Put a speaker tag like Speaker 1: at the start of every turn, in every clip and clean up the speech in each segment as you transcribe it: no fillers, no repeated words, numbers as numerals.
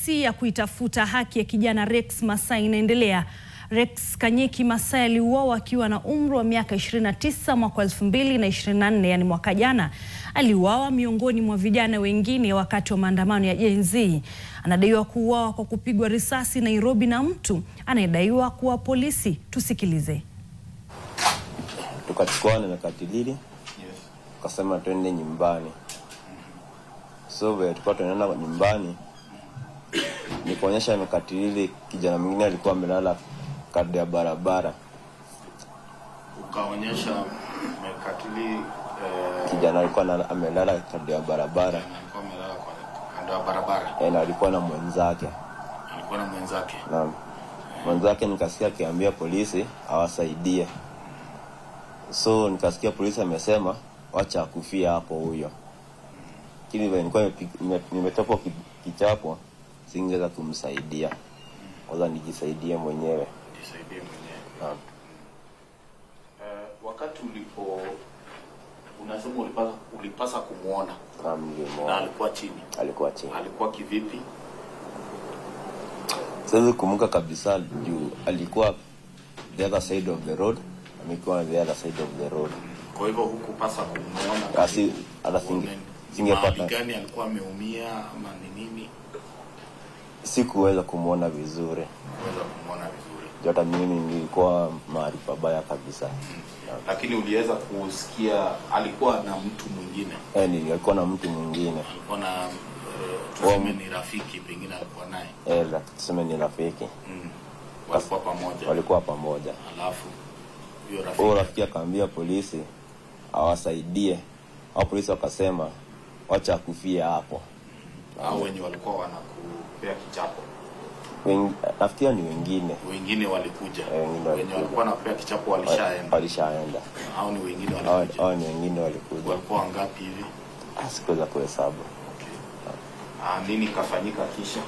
Speaker 1: Kesi ya kuitafuta haki ya kijana Rex Masai inaendelea. Rex Kanyeki Masai aliuawa akiwa na umri wa miaka 29 mwaka 2024, yani mwaka jana. Aliuawa miongoni mwa vijana wengine wakati wa maandamano ya Gen Z. Anadaiwa kuuawa kwa kupigwa risasi Nairobi na mtu anayedaiwa kuwa polisi. Tusikilize.
Speaker 2: Tukachukua na mekatilili. Kasema twende nyumbani. So vile tulikuwa tunaenda nyumbani, nikaonyesha mekatilili kijana mwingine alikuwa amelala kando ya barabara.
Speaker 3: Ukaonyesha mekatilili
Speaker 2: kijana alikuwa amelala kando ya barabara.
Speaker 3: Alikuwa amelala kando ya barabara.
Speaker 2: Na alikuwa na mwenzake.
Speaker 3: Alikuwa na mwenzake.
Speaker 2: Naam. Mwenzake nikasikia akiambia polisi awasaidie. So nikasikia polisi amesema wacha kufia hapo huyo. Kile nilikuwa nimetoka kichapo, singeweza kumsaidia. Kwanza nijisaidie mwenyewe.
Speaker 3: Jisaidie mwenyewe.
Speaker 2: Naam.
Speaker 3: Wakati unasema ulipasa kumuona.
Speaker 2: Naam, nilimuona.
Speaker 3: Na alikuwa chini.
Speaker 2: Alikuwa chini.
Speaker 3: Alikuwa kivipi?
Speaker 2: Siwezi kumbuka kabisa juu alikuwa the other side of the road, amekuwa the other side of the road.
Speaker 3: Kwa hivyo hukupasa kumuona.
Speaker 2: Kasi hata singepata
Speaker 3: gani alikuwa ameumia ama ni nini?
Speaker 2: Sikuweza kumuona vizuri.
Speaker 3: Kuweza kumuona vizuri.
Speaker 2: Hata mimi nilikuwa mahali pabaya kabisa.
Speaker 3: Lakini uliweza kusikia alikuwa na mtu mwingine?
Speaker 2: Nilikuwa na mtu mwingine.
Speaker 3: Alikuwa na tuseme ni rafiki pengine alikuwa naye.
Speaker 2: Tuseme ni rafiki.
Speaker 3: Walikuwa pamoja.
Speaker 2: Walikuwa pamoja.
Speaker 3: Alafu huyo
Speaker 2: rafiki akaambia polisi awasaidie. Hao polisi wakasema wacha kufia hapo.
Speaker 3: Hao wenye walikuwa wanakupea kichapo.
Speaker 2: Nafikiria ni wengine.
Speaker 3: Wengine walikuja. Wenye walikuwa wanapea kichapo walishaenda. Hao ni wengine walikuja.
Speaker 2: Hao ni wengine walikuja.
Speaker 3: Walikuwa ngapi hivi?
Speaker 2: Sikuweza kuhesabu.
Speaker 3: Nini kafanyika kisha?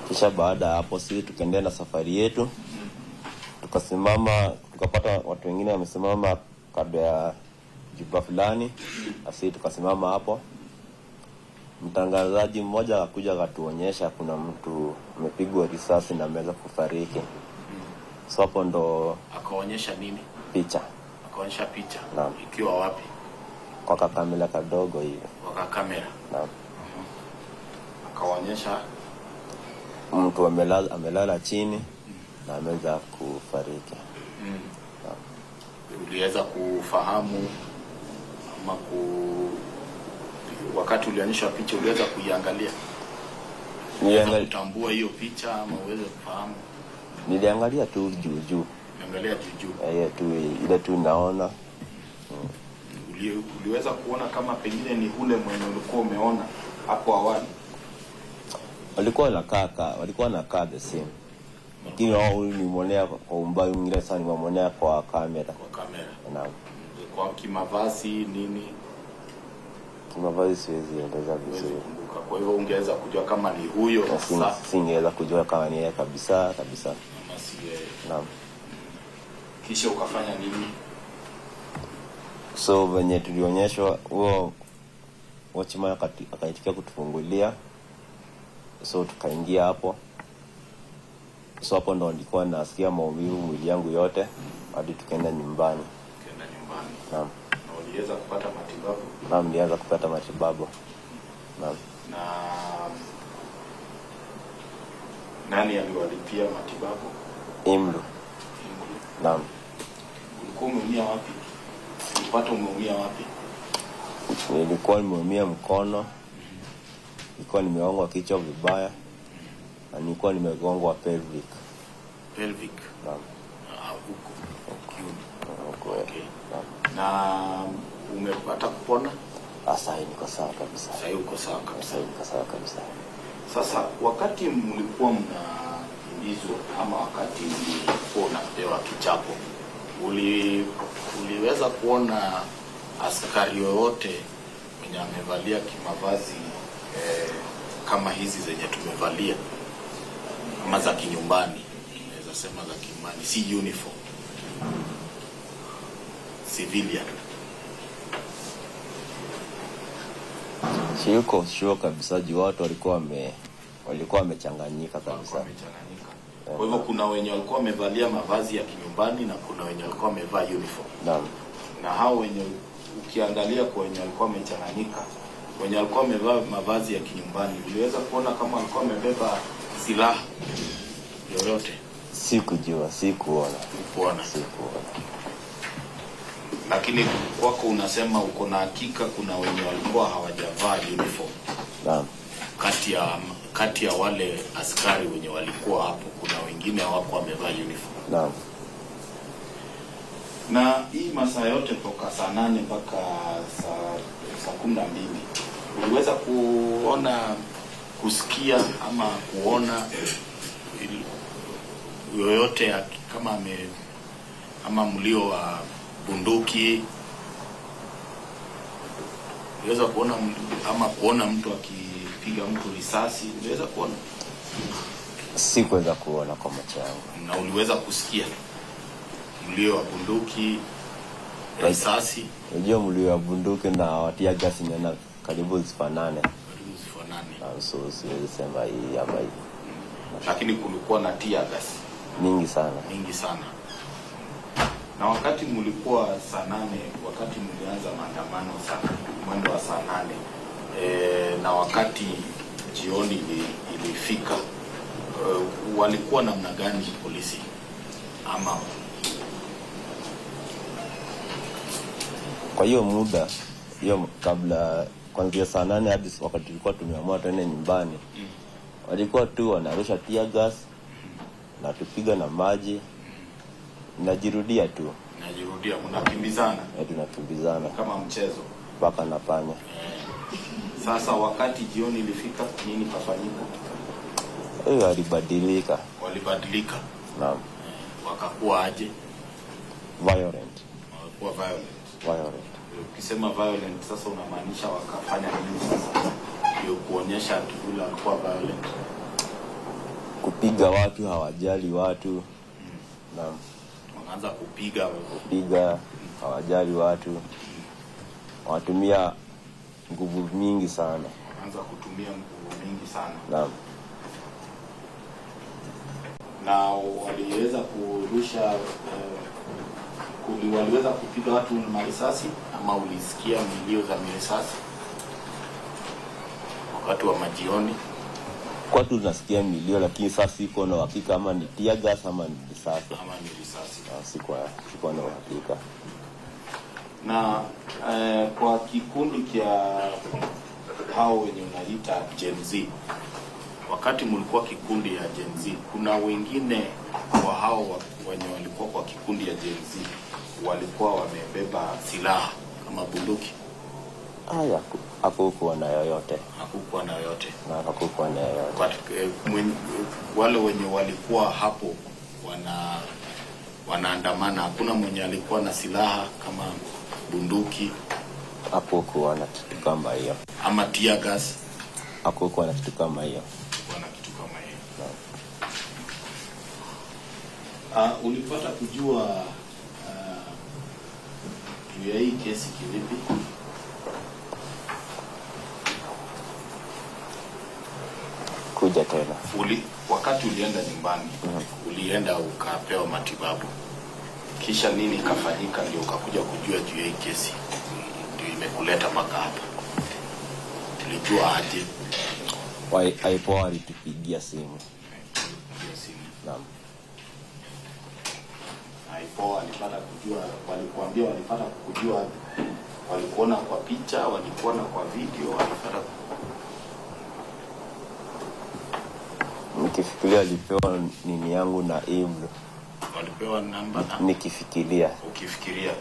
Speaker 2: Kisha baada hapo sisi tukaendelea na safari yetu. Tukasimama, tukapata watu wengine wamesimama kando ya jumba fulani. Sisi tukasimama hapo. Mtangazaji mmoja akakuja akatuonyesha kuna mtu amepigwa risasi na ameweza kufariki. So hapo ndo
Speaker 3: akaonyesha nini?
Speaker 2: Picha.
Speaker 3: Akaonyesha picha.
Speaker 2: Naam.
Speaker 3: Ikiwa wapi?
Speaker 2: Kwa kamera kadogo hivi.
Speaker 3: Kwa kamera.
Speaker 2: Naam.
Speaker 3: Akaonyesha
Speaker 2: mtu amelala chini na ameweza kufariki.
Speaker 3: Uliweza kufahamu ama wakati ulionyesha picha uliweza kuiangalia? Niliangalia. Kutambua hiyo picha ama uweze kufahamu?
Speaker 2: Niliangalia tu juu.
Speaker 3: Angalia juu.
Speaker 2: Tu ile tu naona.
Speaker 3: Uliweza kuona kama pengine ni ule mwenye ulikuwa umeona hapo awali?
Speaker 2: Walikuwa wanakaa the same. Lakini wao nimeonea kwa umbali mwingine sana, nimeonea kwa kamera.
Speaker 3: Kwa kamera.
Speaker 2: Naam.
Speaker 3: Kwa kimavazi nini?
Speaker 2: Kimavazi siwezi eleza vizuri.
Speaker 3: Kwa hivyo ungeweza kujua kama ni huyo sasa?
Speaker 2: Singeweza kujua kama ni yeye kabisa. Naam.
Speaker 3: Kisha ukafanya nini?
Speaker 2: So venye tulionyeshwa huo watchman akaitikia kutufungulia. So tukaingia hapo. So hapo ndo nilikuwa nasikia maumivu mwili yangu yote hadi tukaenda nyumbani. Naam.
Speaker 3: Na uliweza kupata matibabu?
Speaker 2: Naam, niliweza kupata matibabu. Naam.
Speaker 3: Na nani aliwalipia matibabu?
Speaker 2: Imlu. Naam.
Speaker 3: Ulikuwa umeumia wapi? Ulipata umeumia wapi?
Speaker 2: Nilikuwa nimeumia mkono. Nilikuwa nimeongwa kichwa vibaya. Na nilikuwa nimegongwa pelvic.
Speaker 3: Pelvic?
Speaker 2: Naam.
Speaker 3: Huko.
Speaker 2: Okay.
Speaker 3: Na umepata kupona?
Speaker 2: Sasa niko sawa kabisa.
Speaker 3: Sasa uko sawa kabisa.
Speaker 2: Niko sawa kabisa.
Speaker 3: Sasa wakati mlikuwa mnaingizwa ama wakati mlikuwa unapewa kichapo, uliweza kuona askari yoyote mwenye amevalia kimavazi kama hizi zenye tumevalia ama za kinyumbani? Naweza sema za kinyumbani, si uniform, civilian.
Speaker 2: Siko sure kabisa juu watu walikuwa Walikuwa wamechanganyika kabisa.
Speaker 3: Wamechanganyika. Kwa hivyo kuna wenye walikuwa wamevalia mavazi ya kinyumbani na kuna wenye walikuwa wamevaa uniform.
Speaker 2: Naam.
Speaker 3: Na hao wenye ukiangalia kwa wenye walikuwa wamechanganyika, wenye walikuwa wamevaa mavazi ya kinyumbani, uliweza kuona kama walikuwa wamebeba silaha yoyote?
Speaker 2: Sikujua, sikuona.
Speaker 3: Lakini kwako unasema uko na hakika kuna wenye walikuwa hawajavaa uniform.
Speaker 2: Naam.
Speaker 3: Kati ya wale askari wenye walikuwa hapo, kuna wengine hawakuwa wamevaa uniform.
Speaker 2: Naam.
Speaker 3: Na hii masaa yote toka saa 8 mpaka saa 12 uliweza kusikia ama kuona yoyote kama mlio wa bunduki? Uliweza kuona mtu akipiga mtu risasi? Uliweza kuona?
Speaker 2: Sikuweza kuona kwa macho yangu.
Speaker 3: Na uliweza kusikia mlio wa bunduki, risasi?
Speaker 2: Unajua mlio wa bunduki na watia gasi nyana karibu zifanane. So siwezi sema hii ama hii.
Speaker 3: Lakini kulikuwa na tear gas
Speaker 2: mingi sana.
Speaker 3: Na wakati mlikuwa saa 8, wakati mlianza maandamano mwendo wa saa 8, na wakati jioni ilifika, walikuwa namna gani polisi? Ama
Speaker 2: kwa hiyo muda hiyo kabla kuanzia saa 8 hadi wakati tulikuwa tumeamua tuende nyumbani, walikuwa tu wanarusha tear gas na tupiga na maji. Najirudia tu.
Speaker 3: Mnakimbizana?
Speaker 2: Tunakimbizana
Speaker 3: kama mchezo
Speaker 2: paka na panya.
Speaker 3: Sasa wakati jioni ilifika, nini kafanyika? Walibadilika.
Speaker 2: Naam.
Speaker 3: Wakakuwa aje?
Speaker 2: Violent.
Speaker 3: Ukisema violent sasa unamaanisha wakafanya nini sasa? Ndio kuonyesha yule alikuwa violent.
Speaker 2: Kupiga watu, hawajali watu. Naam.
Speaker 3: Wanaanza kupiga,
Speaker 2: hawajali watu. Watumia nguvu mingi sana. Naam.
Speaker 3: Na waliweza kurusha waliweza kupiga watu na risasi, ama ulisikia milio za risasi wakati wa majioni?
Speaker 2: Kwa tu tunasikia milio, lakini sasa siko na hakika ama ni tear gas ama ni risasi. Siko na hakika.
Speaker 3: Na kwa kikundi kia hao wenye unaita Gen Z, wakati mlikuwa kikundi ya Gen Z, kuna wengine wa hao wenye walikuwa kwa kikundi ya Gen Z walikuwa wamebeba silaha kama bunduki?
Speaker 2: Hakukuwa na yoyote.
Speaker 3: Wale wenye walikuwa hapo wanaandamana, hakuna mwenye alikuwa na silaha kama bunduki?
Speaker 2: Hakukuwa na kitu kama hiyo.
Speaker 3: Ama tear gas?
Speaker 2: Hakukuwa na kitu kama hiyo.
Speaker 3: Ulipata kujua juu ya hii kesi kivipi?
Speaker 2: Kuja tena.
Speaker 3: Wakati ulienda nyumbani, ulienda ukapewa matibabu. Kisha nini kafanyika ndio ukakuja kujua juu ya hii kesi? Ndio imekuleta mpaka hapa. Tulijua aje?
Speaker 2: Aipoa alitupigia simu. Naam.
Speaker 3: Aipoa alipata kujua, walikuambia walipata kujua, walikuona kwa picha, walikuona kwa video, walipata
Speaker 2: nikifikiria alipewa nini yangu na Imlu.
Speaker 3: Walipewa namba na
Speaker 2: nikifikiria.
Speaker 3: Ukifikiria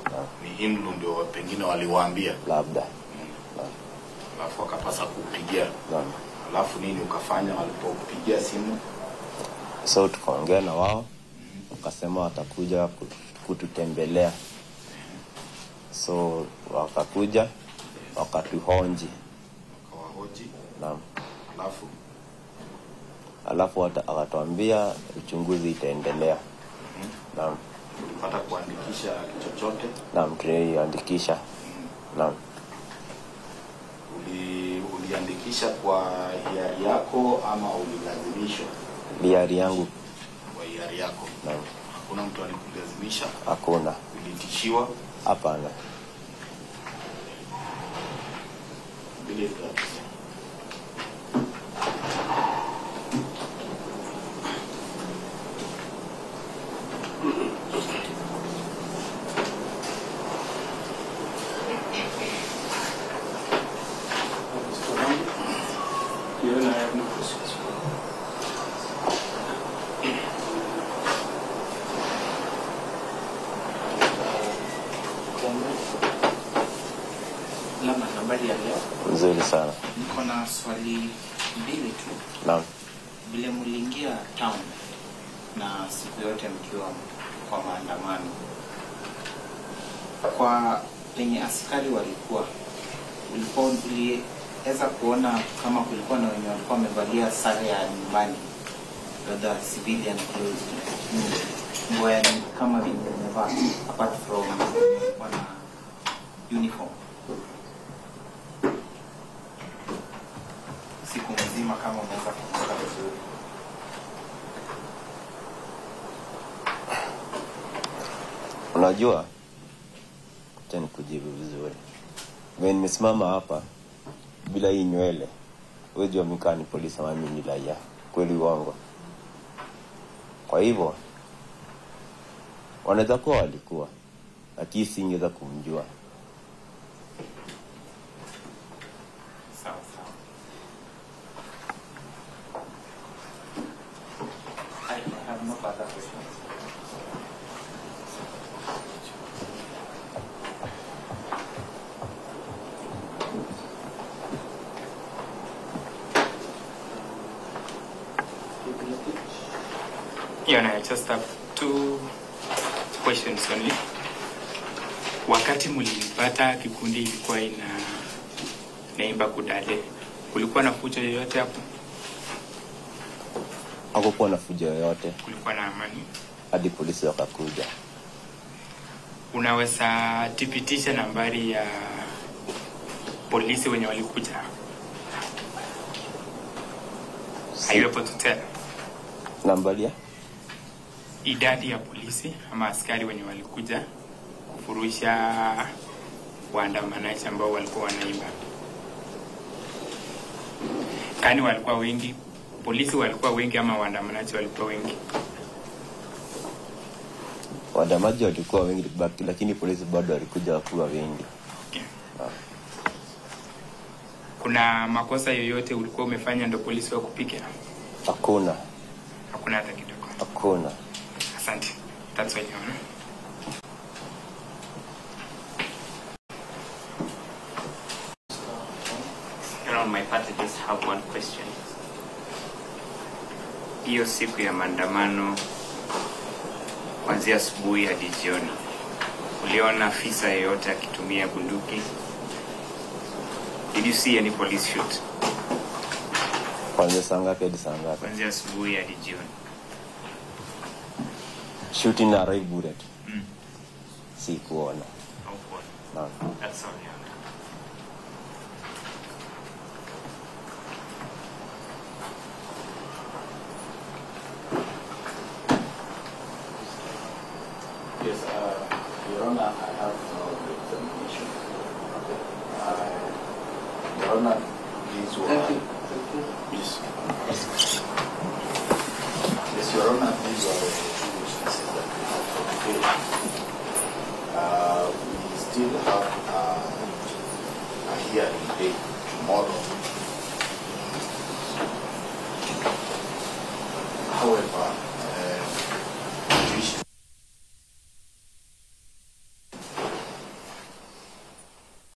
Speaker 3: ni Imlu ndio pengine waliwaambia
Speaker 2: labda.
Speaker 3: Alafu wakapasa kupigia.
Speaker 2: Naam.
Speaker 3: Alafu nini ukafanya walipokupigia simu?
Speaker 2: So tukaongea na wao. Wakasema watakuja kututembelea. So wakakuja wakatuhoji.
Speaker 3: Wakawahoji.
Speaker 2: Naam.
Speaker 3: Alafu
Speaker 2: akatuambia uchunguzi itaendelea. Naam.
Speaker 3: Ulipata kuandikisha chochote?
Speaker 2: Naam, tuliandikisha. Naam.
Speaker 3: ulijiandikisha kwa hiari yako ama ulilazimishwa?
Speaker 2: Hiari yangu.
Speaker 3: Kwa hiari yako?
Speaker 2: Naam.
Speaker 3: Hakuna mtu alikulazimisha?
Speaker 2: Hakuna.
Speaker 3: Ulitishiwa?
Speaker 2: Hapana.
Speaker 3: Believe that.
Speaker 4: Lama nambari ya leo.
Speaker 2: Nzuri sana.
Speaker 4: Niko na swali mbili tu.
Speaker 2: Naam.
Speaker 4: Vile mliingia town na siku yote mkiwa kwa maandamano, kwa penye askari walikuwa, uliweza kuona kama kulikuwa na wenye walikuwa wamevalia sare ya nyumbani, labda civilian clothes, nguo ya kama vile wamevaa apart from wana uniform siku mzima, kama unaweza kukumbuka vizuri?
Speaker 2: Unajua, tena kujibu vizuri. Mimi nimesimama hapa bila hii nywele. Wewe jua mkani polisi ama mimi ni raia. Kweli uongo. Kwa hivyo wanaweza kuwa walikuwa, lakini singeweza kumjua.
Speaker 4: Sawa sawa. I have no further questions.
Speaker 5: Yeah, I just have 2 questions only. Wakati mlipata kikundi ilikuwa inaimba kudade, kulikuwa na fujo yoyote hapo?
Speaker 2: Hakukuwa na fujo yoyote.
Speaker 5: Kulikuwa na amani
Speaker 2: Hadi polisi wakakuja.
Speaker 5: Unaweza thibitisha nambari ya polisi wenye walikuja? Are you able to tell?
Speaker 2: Nambari ya?
Speaker 5: Idadi ya polisi ama askari wenye walikuja kufurusha waandamanaji ambao walikuwa wanaimba. Kani walikuwa wengi? Polisi walikuwa wengi ama waandamanaji walikuwa wengi?
Speaker 2: Waandamanaji walikuwa wengi, lakini polisi bado walikuja wakiwa wengi.
Speaker 5: Okay. Kuna makosa yoyote ulikuwa umefanya ndio polisi wakupige?
Speaker 2: Hakuna.
Speaker 5: Hakuna hata kidogo?
Speaker 2: Hakuna.
Speaker 5: Asante. That's all you know.
Speaker 6: On my part, I just have one question. Hiyo siku ya maandamano kuanzia asubuhi hadi jioni, uliona afisa yeyote akitumia bunduki? Did you see any police shoot?
Speaker 2: Kuanzia saa ngapi hadi saa ngapi?
Speaker 6: Kuanzia asubuhi hadi jioni.
Speaker 2: Shooting na live bullet. Si kuona.
Speaker 6: No. That's all, yeah.
Speaker 3: Yes, Your Honor, I have no examination. Your Honor, these were... Yes. Yes, Your Honor, these were the 2 witnesses that we have for the case. We still have a hearing date tomorrow.